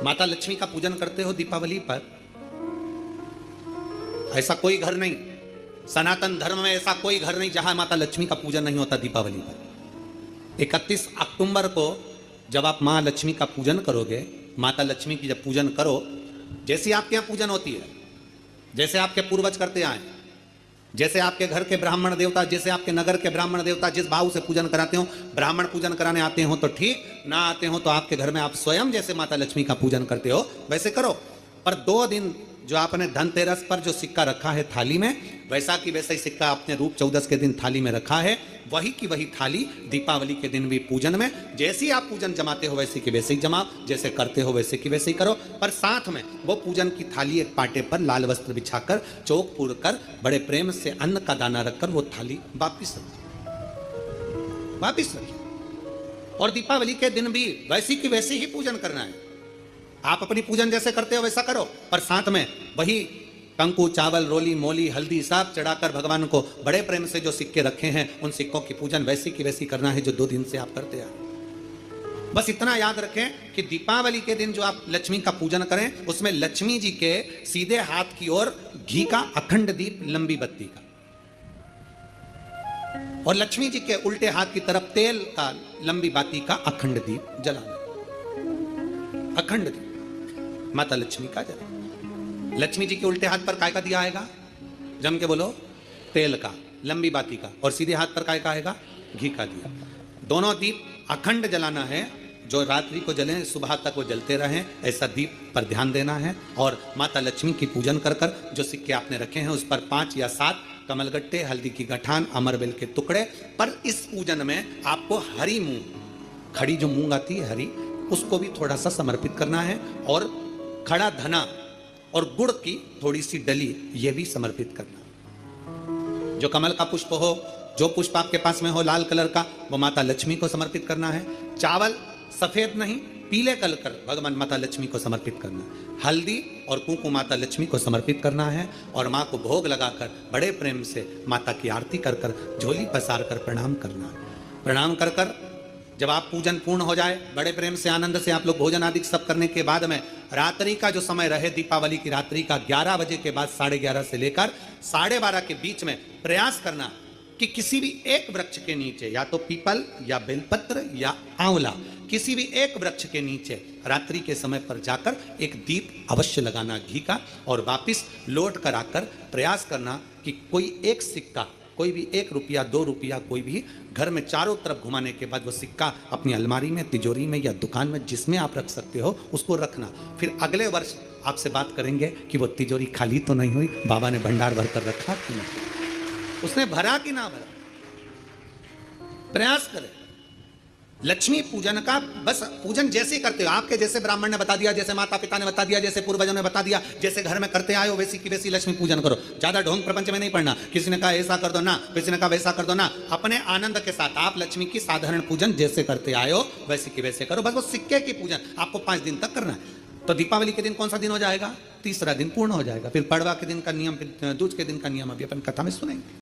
माता लक्ष्मी का पूजन करते हो दीपावली पर? ऐसा कोई घर नहीं, सनातन धर्म में ऐसा कोई घर नहीं जहां माता लक्ष्मी का पूजन नहीं होता दीपावली पर। 31 अक्टूबर को जब आप मां लक्ष्मी का पूजन करोगे, माता लक्ष्मी की जब पूजन करो, जैसी आपके यहां पूजन होती है, जैसे आपके पूर्वज करते आए, जैसे आपके घर के ब्राह्मण देवता, जैसे आपके नगर के ब्राह्मण देवता जिस भाव से पूजन कराते हो, ब्राह्मण पूजन कराने आते हो तो ठीक, ना आते हो तो आपके घर में आप स्वयं जैसे माता लक्ष्मी का पूजन करते हो वैसे करो। पर 2 दिन जो आपने धनतेरस पर जो सिक्का रखा है थाली में, वैसा की वैसा ही सिक्का आपने रूप चौदस के दिन थाली में रखा है, वही की वही थाली दीपावली के दिन भी पूजन में जैसी आप पूजन जमाते हो वैसे की वैसे ही जमाओ, जैसे करते हो वैसे की वैसे ही करो। पर साथ में वो पूजन की थाली एक पाटे पर लाल वस्त्र बिछाकर, चौक पूर कर, बड़े प्रेम से अन्न का दाना रखकर वो थाली वापिस रखिए। और दीपावली के दिन भी वैसी की वैसी ही पूजन करना है। आप अपनी पूजन जैसे करते हो वैसा करो, पर साथ में वही कंकु, चावल, रोली, मोली, हल्दी सब चढ़ाकर भगवान को बड़े प्रेम से जो सिक्के रखे हैं उन सिक्कों की पूजन वैसी की वैसी करना है जो 2 दिन से आप करते आए। बस इतना याद रखें कि दीपावली के दिन जो आप लक्ष्मी का पूजन करें उसमें लक्ष्मी जी के सीधे हाथ की ओर घी का अखंड दीप, लंबी बत्ती का, और लक्ष्मी जी के उल्टे हाथ की तरफ तेल का लंबी बाती का अखंड दीप जलाना। अखंड दीप माता लक्ष्मी का जला। लक्ष्मी जी के उल्टे हाथ पर काय का दिया आएगा? जम के बोलो, तेल का, लंबी बाती का, और सीधे हाथ पर काय का आएगा? घी का दिया। दोनों दीप अखंड जलाना है, जो रात्रि को जले सुबह तक वो जलते रहें, ऐसा दीप पर ध्यान देना है। और माता लक्ष्मी की पूजन कर कर जो सिक्के आपने रखे हैं उस पर 5 या 7 कमलगट्टे, हल्दी की गठान, अमरबेल के टुकड़े। पर इस पूजन में आपको हरी मूंग, खड़ी जो मूंग आती है हरी, उसको भी थोड़ा सा समर्पित करना है, और खड़ा धना और गुड़ की थोड़ी सी डली ये भी समर्पित करना। जो कमल का पुष्प हो, जो पुष्प आपके पास में हो लाल कलर का, वो माता लक्ष्मी को समर्पित करना है। चावल सफेद नहीं, पीले कलर कर भगवान माता लक्ष्मी को समर्पित करना। हल्दी और कुंकु माता लक्ष्मी को समर्पित करना है, और माँ को भोग लगाकर बड़े प्रेम से माता की आरती कर कर, झोली पसार कर प्रणाम करना है। प्रणाम कर कर जब आप पूजन पूर्ण हो जाए, बड़े प्रेम से आनंद से आप लोग भोजन आदि सब करने के बाद में रात्रि का जो समय रहे, दीपावली की रात्रि का 11 बजे के बाद 11:30 से लेकर 12:30 के बीच में प्रयास करना कि किसी भी एक वृक्ष के नीचे, या तो पीपल या बेलपत्र या आंवला, किसी भी एक वृक्ष के नीचे रात्रि के समय पर जाकर एक दीप अवश्य लगाना घी का, और वापिस लौट कर आकर प्रयास करना कि कोई एक सिक्का, कोई भी 1 रुपया 2 रुपया, कोई भी घर में चारों तरफ घुमाने के बाद वो सिक्का अपनी अलमारी में, तिजोरी में या दुकान में जिसमें आप रख सकते हो उसको रखना। फिर अगले वर्ष आपसे बात करेंगे कि वो तिजोरी खाली तो नहीं हुई, बाबा ने भंडार भर कर रखा कि नहीं, उसने भरा कि ना भरा। प्रयास करें। लक्ष्मी पूजन का बस पूजन जैसे करते हो, आपके जैसे ब्राह्मण ने बता दिया, जैसे माता पिता ने बता दिया, जैसे पूर्वजों ने बता दिया, जैसे घर में करते आए हो वैसी की वैसी लक्ष्मी पूजन करो। ज्यादा ढोंग प्रपंच में नहीं पड़ना, किसी ने कहा ऐसा कर दो ना, किसी ने कहा वैसा कर दो ना। अपने आनंद के साथ आप लक्ष्मी की साधारण पूजन जैसे करते आए हो वैसी की वैसे करो। बस वो सिक्के की पूजन आपको 5 दिन तक करना है। तो दीपावली के दिन कौन सा दिन हो जाएगा? 3रा दिन पूर्ण हो जाएगा। फिर पड़वा के दिन का नियम, फिर दूज के दिन का नियम अभी अपन कथा में सुनेंगे।